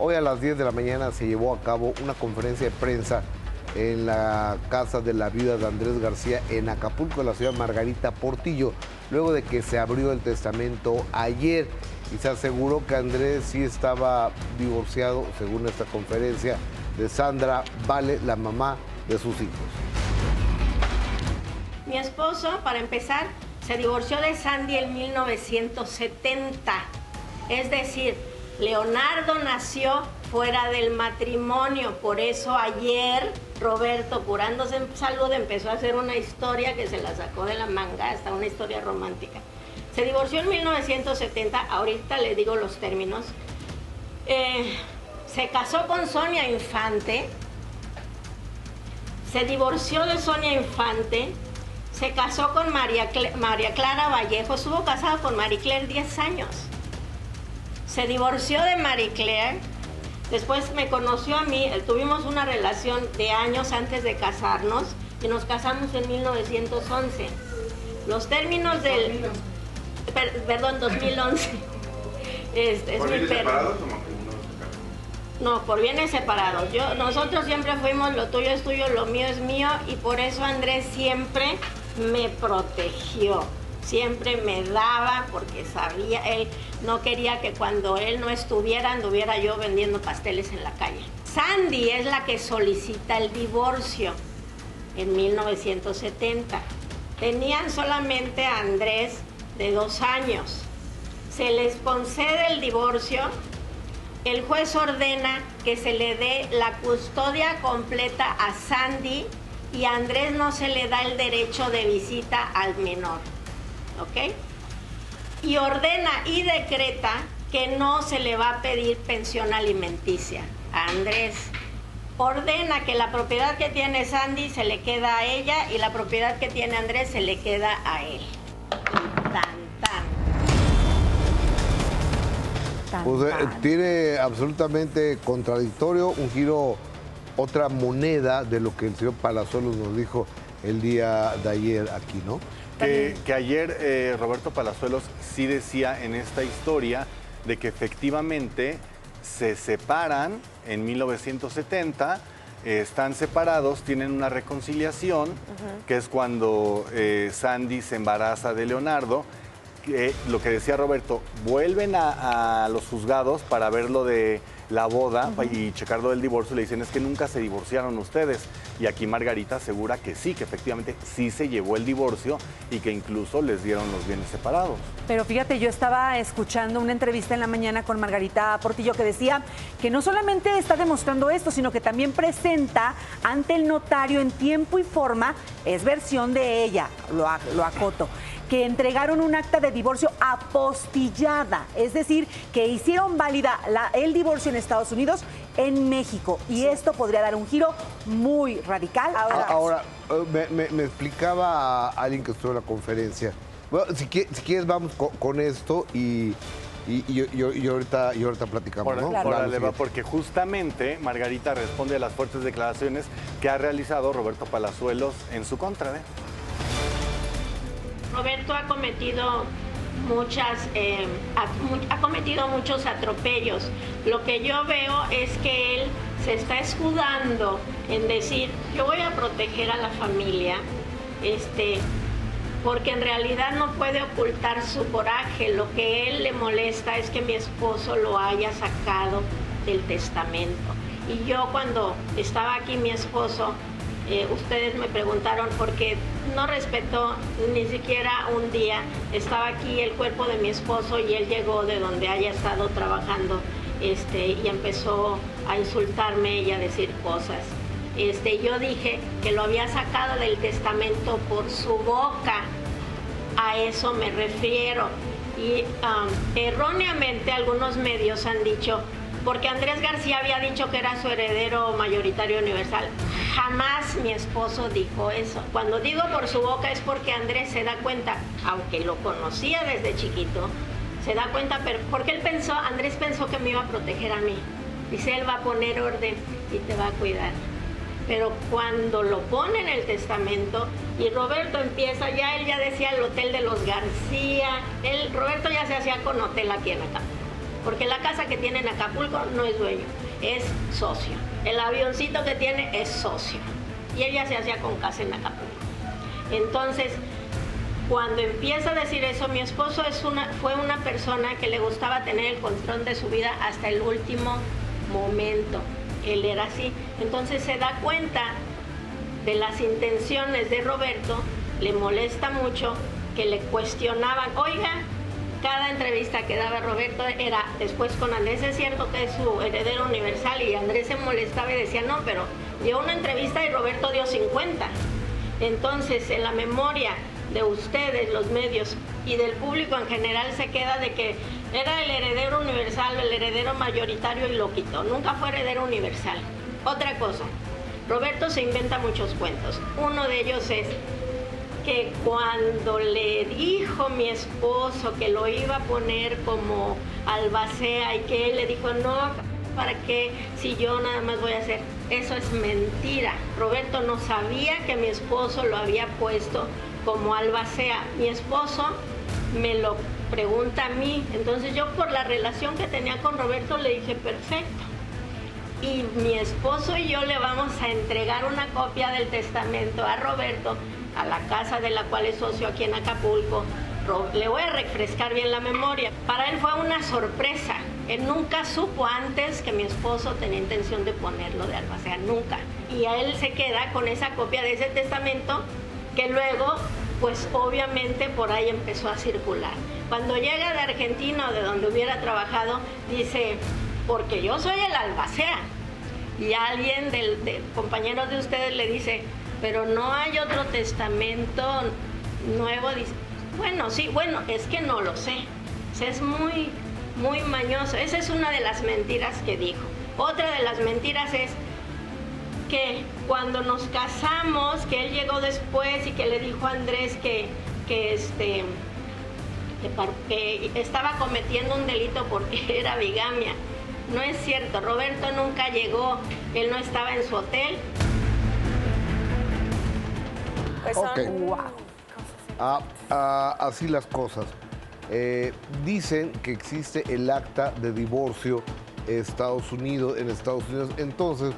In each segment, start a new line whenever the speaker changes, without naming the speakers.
Hoy a las 10 de la mañana se llevó a cabo una conferencia de prensa en la casa de la viuda de Andrés García en Acapulco, la señora Margarita Portillo, luego de que se abrió el testamento ayer y se aseguró que Andrés sí estaba divorciado, según esta conferencia, de Sandra Vale, la mamá de sus hijos.
Mi esposo, para empezar, se divorció de Sandy en 1970. Es decir, Leonardo nació fuera del matrimonio. Por eso ayer Roberto, curándose en salud, empezó a hacer una historia que se la sacó de la manga, hasta una historia romántica. Se divorció en 1970, ahorita le digo los términos. Se casó con Sonia Infante, se divorció de Sonia Infante, se casó con María Clara Vallejo, estuvo casado con Marie Claire 10 años. Se divorció de Marie Claire, después me conoció a mí, tuvimos una relación de años antes de casarnos y nos casamos en 1911. Los términos del... Perdón, 2011. Es mi perro. No, por bienes separados. Nosotros siempre fuimos, lo tuyo es tuyo, lo mío es mío, y por eso Andrés siempre me protegió. Siempre me daba, porque sabía, él no quería que cuando él no estuviera, anduviera yo vendiendo pasteles en la calle. Sandy es la que solicita el divorcio en 1970. Tenían solamente a Andrés de 2 años. Se les concede el divorcio. El juez ordena que se le dé la custodia completa a Sandy y a Andrés no se le da el derecho de visita al menor. ¿Ok? Y ordena y decreta que no se le va a pedir pensión alimenticia a Andrés. Ordena que la propiedad que tiene Sandy se le queda a ella y la propiedad que tiene Andrés se le queda a él.
Pues, tiene absolutamente contradictorio, un giro, otra moneda de lo que el señor Palazuelos nos dijo el día de ayer aquí, ¿no?
Que ayer Roberto Palazuelos sí decía en esta historia de que efectivamente se separan en 1970, están separados, tienen una reconciliación, que es cuando Sandy se embaraza de Leonardo. Lo que decía Roberto, vuelven a los juzgados para ver lo de la boda y checar lo del divorcio, y le dicen es que nunca se divorciaron ustedes. Y aquí Margarita asegura que sí, que efectivamente sí se llevó el divorcio y que incluso les dieron los bienes separados.
Pero fíjate, yo estaba escuchando una entrevista en la mañana con Margarita Portillo que decía que no solamente está demostrando esto, sino que también presenta ante el notario en tiempo y forma, es versión de ella, lo acoto, que entregaron un acta de divorcio apostillada, es decir, que hicieron válida el divorcio en Estados Unidos, en México, y esto podría dar un giro muy radical.
Ahora me explicaba a alguien que estuvo en la conferencia. Bueno, si quieres vamos con esto y ahorita platicamos, ¿no?
Claro. Porque justamente Margarita responde a las fuertes declaraciones que ha realizado Roberto Palazuelos en su contra, ¿eh?
Roberto ha cometido muchos atropellos. Lo que yo veo es que él se está escudando en decir, yo voy a proteger a la familia, porque en realidad no puede ocultar su coraje. Lo que él le molesta es que mi esposo lo haya sacado del testamento. Y yo cuando estaba aquí mi esposo, ustedes me preguntaron por qué no respetó ni siquiera un día. Estaba aquí el cuerpo de mi esposo y él llegó de donde haya estado trabajando y empezó a insultarme y a decir cosas. Yo dije que lo había sacado del testamento por su boca. A eso me refiero. Y erróneamente algunos medios han dicho, porque Andrés García había dicho que era su heredero mayoritario universal. Jamás mi esposo dijo eso. Cuando digo por su boca es porque Andrés se da cuenta, aunque lo conocía desde chiquito, se da cuenta, pero porque Andrés pensó que me iba a proteger a mí. Dice, él va a poner orden y te va a cuidar. Pero cuando lo pone en el testamento y Roberto empieza, él ya decía el hotel de los García, Roberto ya se hacía con hotel aquí en acá. porque la casa que tiene en Acapulco no es dueño, es socio. El avioncito que tiene es socio. Y ella se hacía con casa en Acapulco. Entonces, cuando empieza a decir eso, mi esposo fue una persona que le gustaba tener el control de su vida hasta el último momento. Él era así. Entonces se da cuenta de las intenciones de Roberto, le molesta mucho que le cuestionaban. Oiga, cada entrevista que daba Roberto era después con Andrés, es cierto que es su heredero universal, y Andrés se molestaba y decía, no, pero dio una entrevista y Roberto dio 50. Entonces, en la memoria de ustedes, los medios, y del público en general se queda de que era el heredero universal, el heredero mayoritario, y lo quitó. Nunca fue heredero universal. Otra cosa, Roberto se inventa muchos cuentos. Uno de ellos es que cuando le dijo mi esposo que lo iba a poner como albacea y que él le dijo, no, ¿para qué? Si yo nada más voy a hacer. Eso es mentira. Roberto no sabía que mi esposo lo había puesto como albacea. Mi esposo me lo pregunta a mí. Entonces yo, por la relación que tenía con Roberto, le dije, perfecto. Y mi esposo y yo le vamos a entregar una copia del testamento a Roberto, a la casa de la cual es socio aquí en Acapulco. Le voy a refrescar bien la memoria. Para él fue una sorpresa. Él nunca supo antes que mi esposo tenía intención de ponerlo de albacea, nunca. Y a él se queda con esa copia de ese testamento que luego, pues obviamente por ahí empezó a circular. Cuando llega de Argentina o de donde hubiera trabajado, dice, porque yo soy el albacea. Y alguien de compañeros de ustedes le dice, pero no hay otro testamento nuevo. Dice, bueno, sí, bueno, es que no lo sé. Es muy mañoso. Esa es una de las mentiras que dijo. Otra de las mentiras es que cuando nos casamos, que él llegó después y que le dijo a Andrés que estaba cometiendo un delito porque era bigamia. No es cierto, Roberto nunca llegó, él no estaba en su hotel.
Pues
Ok. Así las cosas. Dicen que existe el acta de divorcio en Estados Unidos. Entonces,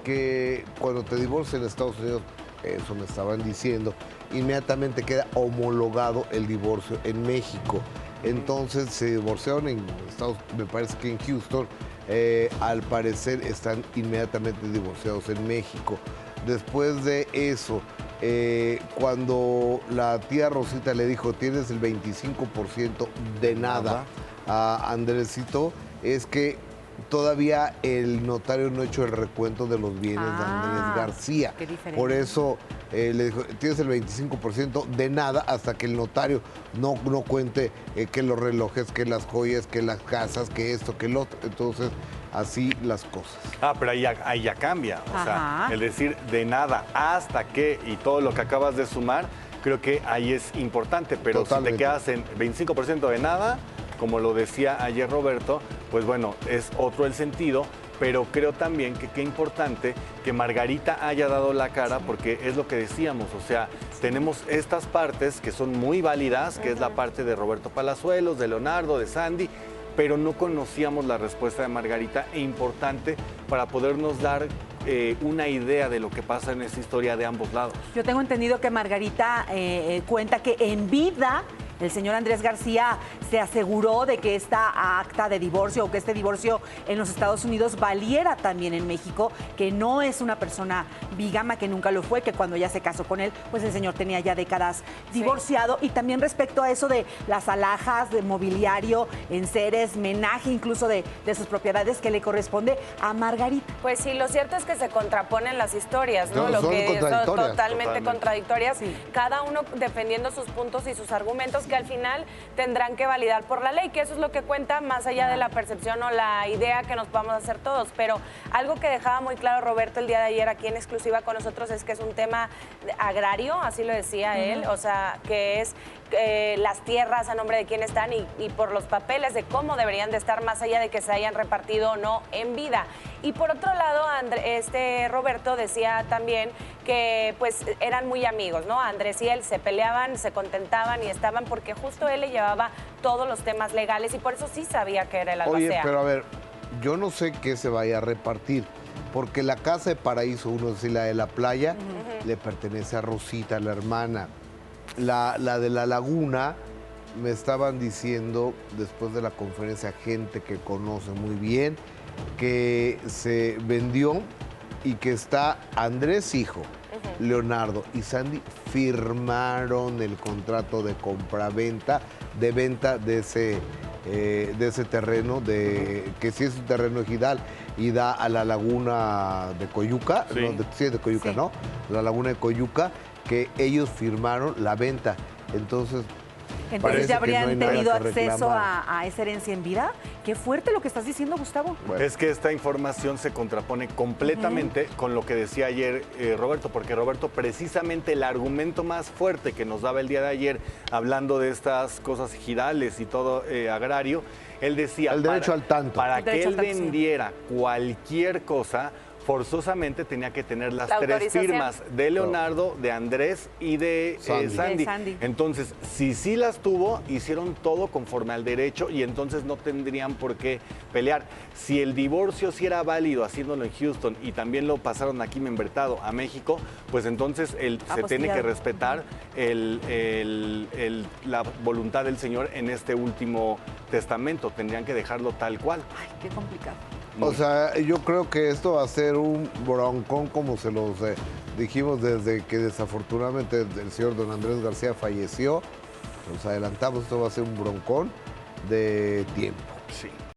que cuando te divorcias en Estados Unidos, eso me estaban diciendo, inmediatamente queda homologado el divorcio en México. Entonces se divorciaron en Estados Unidos, me parece que en Houston. Al parecer están inmediatamente divorciados en México. Después de eso, cuando la tía Rosita le dijo, tienes el 25% de nada a Andresito, es que todavía el notario no ha hecho el recuento de los bienes de Andrés García.
Qué diferente.
Por eso le dijo, tienes el 25% de nada hasta que el notario no cuente que los relojes, que las joyas, que las casas, que esto, que el otro. Entonces, así las cosas.
Pero ahí ya cambia. O sea, el decir de nada hasta que y todo lo que acabas de sumar, creo que ahí es importante. Pero
Totalmente.
si te quedas en 25% de nada, como lo decía ayer Roberto, pues bueno, es otro el sentido. Pero creo también que qué importante que Margarita haya dado la cara, porque es lo que decíamos, o sea, tenemos estas partes que son muy válidas, que es la parte de Roberto Palazuelos, de Leonardo, de Sandy, pero no conocíamos la respuesta de Margarita, e importante para podernos dar una idea de lo que pasa en esta historia de ambos lados.
Yo tengo entendido que Margarita cuenta que en vida el señor Andrés García se aseguró de que esta acta de divorcio o que este divorcio en los Estados Unidos valiera también en México, que no es una persona bígama, que nunca lo fue, que cuando ya se casó con él, pues el señor tenía ya décadas divorciado. Y también respecto a eso de las alhajas, de mobiliario, enseres, menaje incluso de sus propiedades que le corresponde a Margarita.
Pues sí, lo cierto es que se contraponen las historias, ¿no?
No,
Lo
son
que son
contradictorias.
totalmente contradictorias,
Sí.
cada uno defendiendo sus puntos y sus argumentos que al final tendrán que validar por la ley, que eso es lo que cuenta más allá de la percepción o la idea que nos podamos hacer todos. Pero algo que dejaba muy claro Roberto el día de ayer aquí en exclusiva con nosotros es que es un tema agrario, así lo decía él, o sea, que es las tierras a nombre de quién están y por los papeles de cómo deberían de estar, más allá de que se hayan repartido o no en vida. Y por otro lado, Roberto decía también que pues eran muy amigos, ¿no? Andrés y él se peleaban, se contentaban y estaban porque justo él le llevaba todos los temas legales y por eso sí sabía que era el albacea.
Oye, pero a ver, yo no sé qué se vaya a repartir, porque la casa de Paraíso 1, es decir, la de la playa, le pertenece a Rosita, la hermana. La de la laguna, me estaban diciendo después de la conferencia gente que conoce muy bien, que se vendió y que está Andrés hijo, Leonardo y Sandy firmaron el contrato de compraventa, de venta de ese terreno, que sí es un terreno ejidal y da a la laguna de Coyuca,
Sí.
no, sí es de Coyuca,
Sí.
¿no? La laguna de Coyuca, que ellos firmaron la venta. Entonces,
Entonces
parece
ya
que no hay
habrían
nada
tenido
que
acceso
reclamar.
a esa herencia en vida. Qué fuerte lo que estás diciendo, Gustavo.
Bueno.
Es que esta información se contrapone completamente con lo que decía ayer Roberto, porque Roberto, precisamente el argumento más fuerte que nos daba el día de ayer, hablando de estas cosas girales y todo agrario, él decía...
El derecho al tanto.
Para
El
que
derecho
él
al tanto, sí.
vendiera cualquier cosa, forzosamente tenía que tener las
La
3
autorización.
firmas de Leonardo, de Andrés y de
Sandy.
Sandy.
De Sandy.
Entonces, si sí las tuvo, hicieron todo conforme al derecho y entonces no tendrían por qué pelear. Si el divorcio sí era válido haciéndolo en Houston y también lo pasaron aquí membretado a México, pues entonces se tiene que
Apostillado.
respetar la voluntad del señor en este último testamento. Tendrían que dejarlo tal cual.
Ay, qué complicado.
O sea, yo creo que esto va a ser un broncón, como se los dijimos desde que desafortunadamente el señor don Andrés García falleció. Nos adelantamos, esto va a ser un broncón de tiempo.
Sí.